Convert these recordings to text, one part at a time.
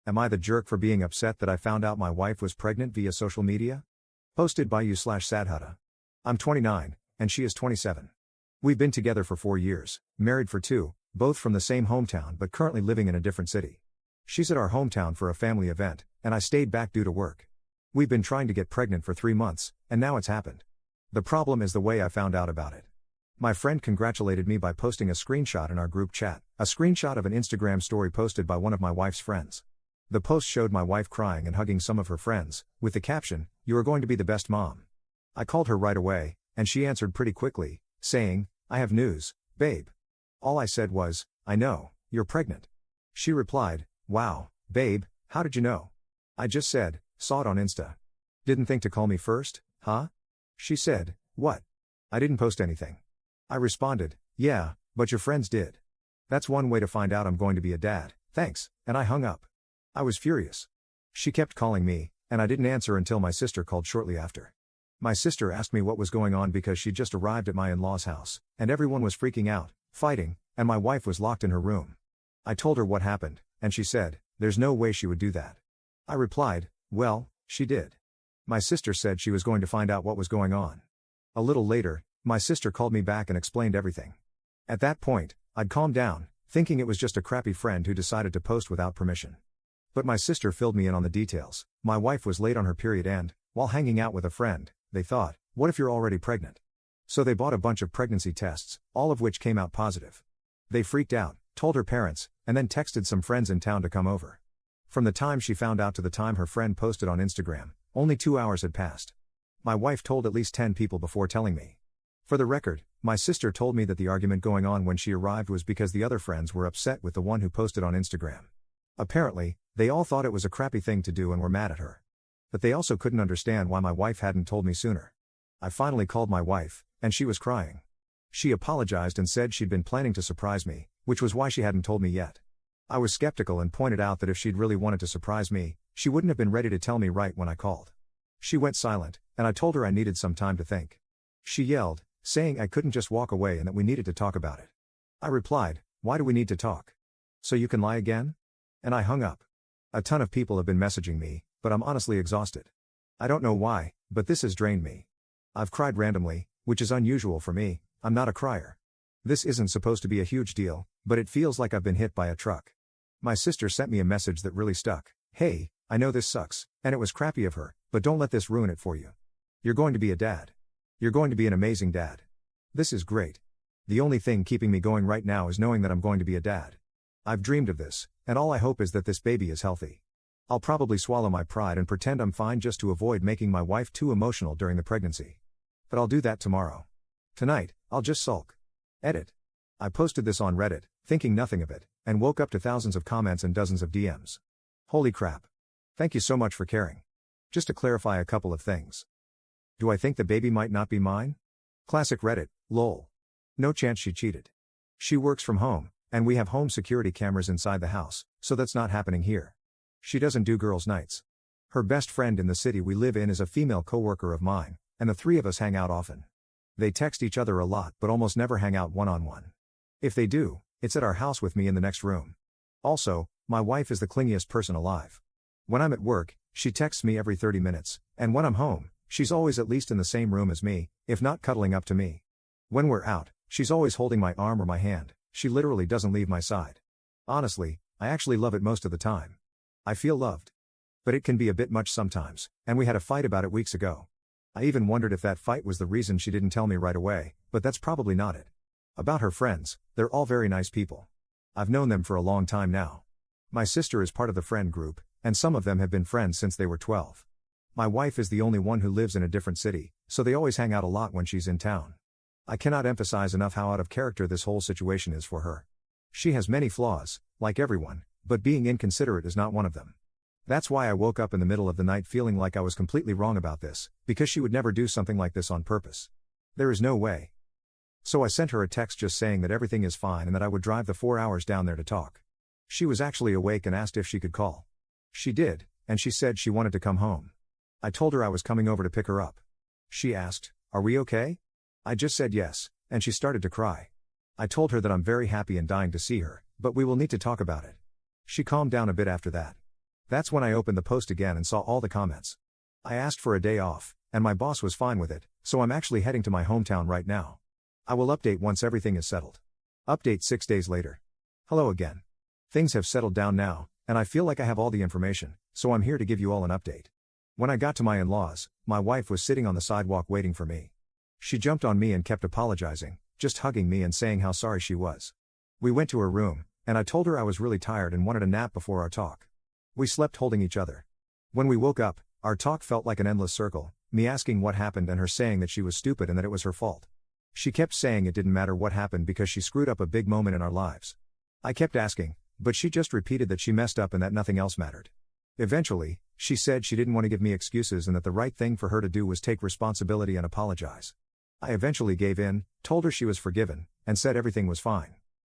Am I the jerk for being upset that I found out my wife was pregnant via social media? Posted by you/Sadhutta. I'm 29, and she is 27. We've been together for 4 years, married for 2, both from the same hometown but currently living in a different city. She's at our hometown for a family event, and I stayed back due to work. We've been trying to get pregnant for 3 months, and now it's happened. The problem is the way I found out about it. My friend congratulated me by posting a screenshot in our group chat, a screenshot of an Instagram story posted by one of my wife's friends. The post showed my wife crying and hugging some of her friends, with the caption, "You are going to be the best mom." I called her right away, and she answered pretty quickly, saying, "I have news, babe." All I said was, "I know, you're pregnant." She replied, "Wow, babe, how did you know?" I just said, "Saw it on Insta." "Didn't think to call me first, huh?" She said, "What? I didn't post anything." I responded, "Yeah, but your friends did." "That's one way to find out I'm going to be a dad, thanks," and I hung up. I was furious. She kept calling me, and I didn't answer until my sister called shortly after. My sister asked me what was going on because she'd just arrived at my in-laws' house, and everyone was freaking out, fighting, and my wife was locked in her room. I told her what happened, and she said, "There's no way she would do that." I replied, "Well, she did." My sister said she was going to find out what was going on. A little later, my sister called me back and explained everything. At that point, I'd calmed down, thinking it was just a crappy friend who decided to post without permission. But my sister filled me in on the details. My wife was late on her period and, while hanging out with a friend, they thought, "What if you're already pregnant?" So they bought a bunch of pregnancy tests, all of which came out positive. They freaked out, told her parents, and then texted some friends in town to come over. From the time she found out to the time her friend posted on Instagram, only 2 hours had passed. My wife told at least 10 people before telling me. For the record, my sister told me that the argument going on when she arrived was because the other friends were upset with the one who posted on Instagram. Apparently, they all thought it was a crappy thing to do and were mad at her. But they also couldn't understand why my wife hadn't told me sooner. I finally called my wife, and she was crying. She apologized and said she'd been planning to surprise me, which was why she hadn't told me yet. I was skeptical and pointed out that if she'd really wanted to surprise me, she wouldn't have been ready to tell me right when I called. She went silent, and I told her I needed some time to think. She yelled, saying I couldn't just walk away and that we needed to talk about it. I replied, "Why do we need to talk? So you can lie again?" And I hung up. A ton of people have been messaging me, but I'm honestly exhausted. I don't know why, but this has drained me. I've cried randomly, which is unusual for me. I'm not a crier. This isn't supposed to be a huge deal, but it feels like I've been hit by a truck. My sister sent me a message that really stuck. "Hey, I know this sucks, and it was crappy of her, but don't let this ruin it for you. You're going to be a dad. You're going to be an amazing dad. This is great. The only thing keeping me going right now is knowing that I'm going to be a dad. I've dreamed of this, and all I hope is that this baby is healthy. I'll probably swallow my pride and pretend I'm fine just to avoid making my wife too emotional during the pregnancy. But I'll do that tomorrow. Tonight, I'll just sulk." Edit. I posted this on Reddit, thinking nothing of it, and woke up to thousands of comments and dozens of DMs. Holy crap. Thank you so much for caring. Just to clarify a couple of things. Do I think the baby might not be mine? Classic Reddit, lol. No chance she cheated. She works from home, and we have home security cameras inside the house, so that's not happening here. She doesn't do girls' nights. Her best friend in the city we live in is a female coworker of mine, and the three of us hang out often. They text each other a lot but almost never hang out one-on-one. If they do, it's at our house with me in the next room. Also, my wife is the clingiest person alive. When I'm at work, she texts me every 30 minutes, and when I'm home, she's always at least in the same room as me, if not cuddling up to me. When we're out, she's always holding my arm or my hand. She literally doesn't leave my side. Honestly, I actually love it most of the time. I feel loved. But it can be a bit much sometimes, and we had a fight about it weeks ago. I even wondered if that fight was the reason she didn't tell me right away, but that's probably not it. About her friends, they're all very nice people. I've known them for a long time now. My sister is part of the friend group, and some of them have been friends since they were 12. My wife is the only one who lives in a different city, so they always hang out a lot when she's in town. I cannot emphasize enough how out of character this whole situation is for her. She has many flaws, like everyone, but being inconsiderate is not one of them. That's why I woke up in the middle of the night feeling like I was completely wrong about this, because she would never do something like this on purpose. There is no way. So I sent her a text just saying that everything is fine and that I would drive the 4 hours down there to talk. She was actually awake and asked if she could call. She did, and she said she wanted to come home. I told her I was coming over to pick her up. She asked, "Are we okay?" I just said yes, and she started to cry. I told her that I'm very happy and dying to see her, but we will need to talk about it. She calmed down a bit after that. That's when I opened the post again and saw all the comments. I asked for a day off, and my boss was fine with it, so I'm actually heading to my hometown right now. I will update once everything is settled. Update 6 days later. Hello again. Things have settled down now, and I feel like I have all the information, so I'm here to give you all an update. When I got to my in-laws, my wife was sitting on the sidewalk waiting for me. She jumped on me and kept apologizing, just hugging me and saying how sorry she was. We went to her room, and I told her I was really tired and wanted a nap before our talk. We slept holding each other. When we woke up, our talk felt like an endless circle, me asking what happened and her saying that she was stupid and that it was her fault. She kept saying it didn't matter what happened because she screwed up a big moment in our lives. I kept asking, but she just repeated that she messed up and that nothing else mattered. Eventually, she said she didn't want to give me excuses and that the right thing for her to do was take responsibility and apologize. I eventually gave in, told her she was forgiven, and said everything was fine.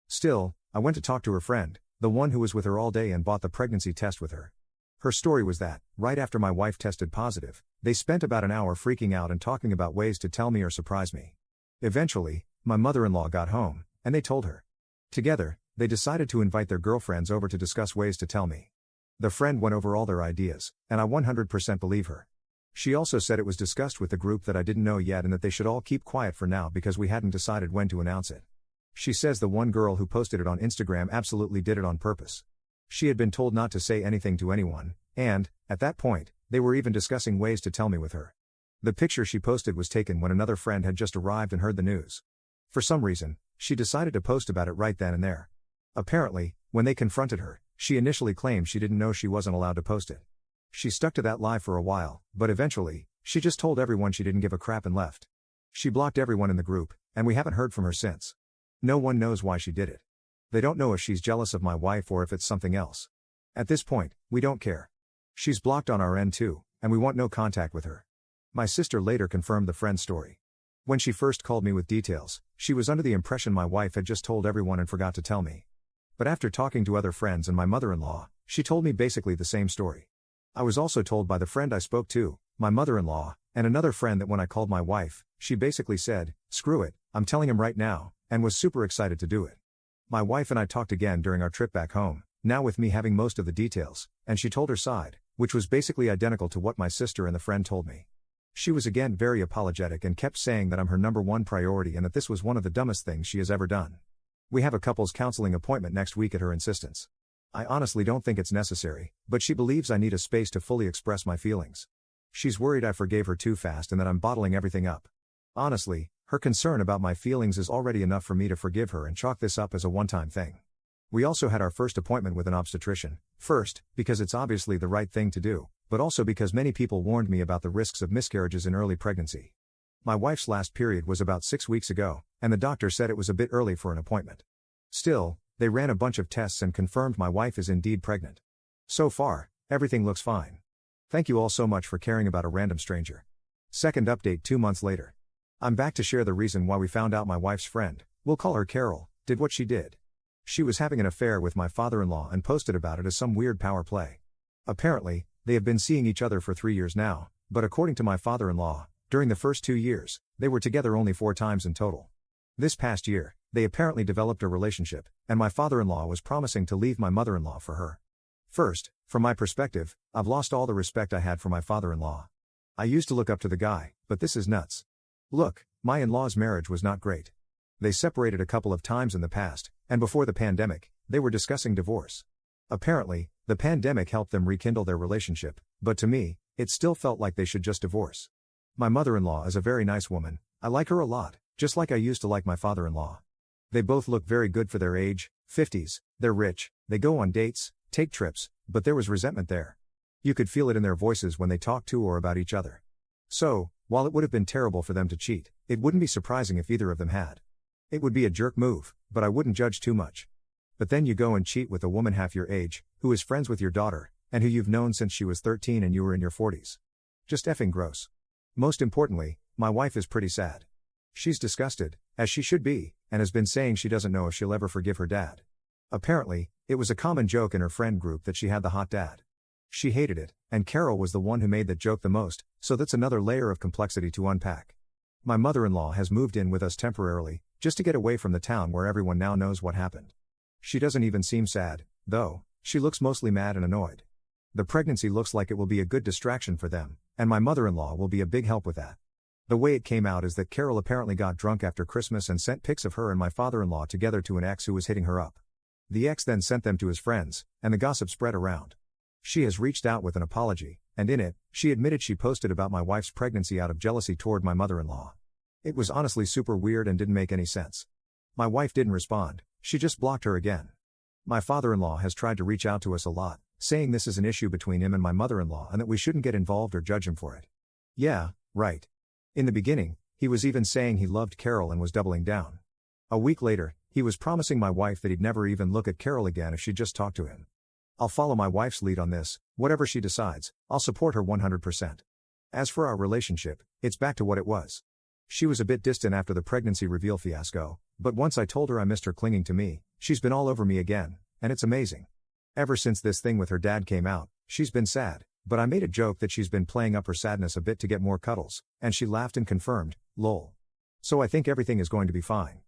Still, I went to talk to her friend, the one who was with her all day and bought the pregnancy test with her. Her story was that, right after my wife tested positive, they spent about an hour freaking out and talking about ways to tell me or surprise me. Eventually, my mother-in-law got home, and they told her. Together, they decided to invite their girlfriends over to discuss ways to tell me. The friend went over all their ideas, and I 100% believe her. She also said it was discussed with the group that I didn't know yet and that they should all keep quiet for now because we hadn't decided when to announce it. She says the one girl who posted it on Instagram absolutely did it on purpose. She had been told not to say anything to anyone, and, at that point, they were even discussing ways to tell me with her. The picture she posted was taken when another friend had just arrived and heard the news. For some reason, she decided to post about it right then and there. Apparently, when they confronted her, she initially claimed she didn't know she wasn't allowed to post it. She stuck to that lie for a while, but eventually, she just told everyone she didn't give a crap and left. She blocked everyone in the group, and we haven't heard from her since. No one knows why she did it. They don't know if she's jealous of my wife or if it's something else. At this point, we don't care. She's blocked on our end too, and we want no contact with her. My sister later confirmed the friend's story. When she first called me with details, she was under the impression my wife had just told everyone and forgot to tell me. But after talking to other friends and my mother-in-law, she told me basically the same story. I was also told by the friend I spoke to, my mother-in-law, and another friend that when I called my wife, she basically said, "Screw it, I'm telling him right now," and was super excited to do it. My wife and I talked again during our trip back home, now with me having most of the details, and she told her side, which was basically identical to what my sister and the friend told me. She was again very apologetic and kept saying that I'm her number one priority and that this was one of the dumbest things she has ever done. We have a couples counseling appointment next week at her insistence. I honestly don't think it's necessary, but she believes I need a space to fully express my feelings. She's worried I forgave her too fast and that I'm bottling everything up. Honestly, her concern about my feelings is already enough for me to forgive her and chalk this up as a one-time thing. We also had our first appointment with an obstetrician, first, because it's obviously the right thing to do, but also because many people warned me about the risks of miscarriages in early pregnancy. My wife's last period was about 6 weeks ago, and the doctor said it was a bit early for an appointment. Still, they ran a bunch of tests and confirmed my wife is indeed pregnant. So far, everything looks fine. Thank you all so much for caring about a random stranger. Second update 2 months later. I'm back to share the reason why we found out my wife's friend, we'll call her Carol, did what she did. She was having an affair with my father-in-law and posted about it as some weird power play. Apparently, they have been seeing each other for 3 years now, but according to my father-in-law, during the first 2 years, they were together only 4 times in total. This past year, they apparently developed a relationship, and my father-in-law was promising to leave my mother-in-law for her. First, from my perspective, I've lost all the respect I had for my father-in-law. I used to look up to the guy, but this is nuts. Look, my in-laws' marriage was not great. They separated a couple of times in the past, and before the pandemic, they were discussing divorce. Apparently, the pandemic helped them rekindle their relationship, but to me, it still felt like they should just divorce. My mother-in-law is a very nice woman, I like her a lot, just like I used to like my father-in-law. They both look very good for their age, 50s, they're rich, they go on dates, take trips, but there was resentment there. You could feel it in their voices when they talked to or about each other. So, while it would have been terrible for them to cheat, it wouldn't be surprising if either of them had. It would be a jerk move, but I wouldn't judge too much. But then you go and cheat with a woman half your age, who is friends with your daughter, and who you've known since she was 13 and you were in your 40s. Just effing gross. Most importantly, my wife is pretty sad. She's disgusted, as she should be, and has been saying she doesn't know if she'll ever forgive her dad. Apparently, it was a common joke in her friend group that she had the hot dad. She hated it, and Carol was the one who made that joke the most, so that's another layer of complexity to unpack. My mother-in-law has moved in with us temporarily, just to get away from the town where everyone now knows what happened. She doesn't even seem sad, though, she looks mostly mad and annoyed. The pregnancy looks like it will be a good distraction for them, and my mother-in-law will be a big help with that. The way it came out is that Carol apparently got drunk after Christmas and sent pics of her and my father-in-law together to an ex who was hitting her up. The ex then sent them to his friends, and the gossip spread around. She has reached out with an apology, and in it, she admitted she posted about my wife's pregnancy out of jealousy toward my mother-in-law. It was honestly super weird and didn't make any sense. My wife didn't respond, she just blocked her again. My father-in-law has tried to reach out to us a lot, saying this is an issue between him and my mother-in-law and that we shouldn't get involved or judge him for it. Yeah, right. In the beginning, he was even saying he loved Carol and was doubling down. A week later, he was promising my wife that he'd never even look at Carol again if she'd just talk to him. I'll follow my wife's lead on this, whatever she decides, I'll support her 100%. As for our relationship, it's back to what it was. She was a bit distant after the pregnancy reveal fiasco, but once I told her I missed her clinging to me, she's been all over me again, and it's amazing. Ever since this thing with her dad came out, she's been sad, but I made a joke that she's been playing up her sadness a bit to get more cuddles, and she laughed and confirmed, lol. So I think everything is going to be fine.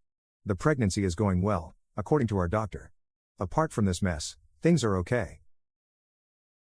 The pregnancy is going well, according to our doctor. Apart from this mess, things are okay.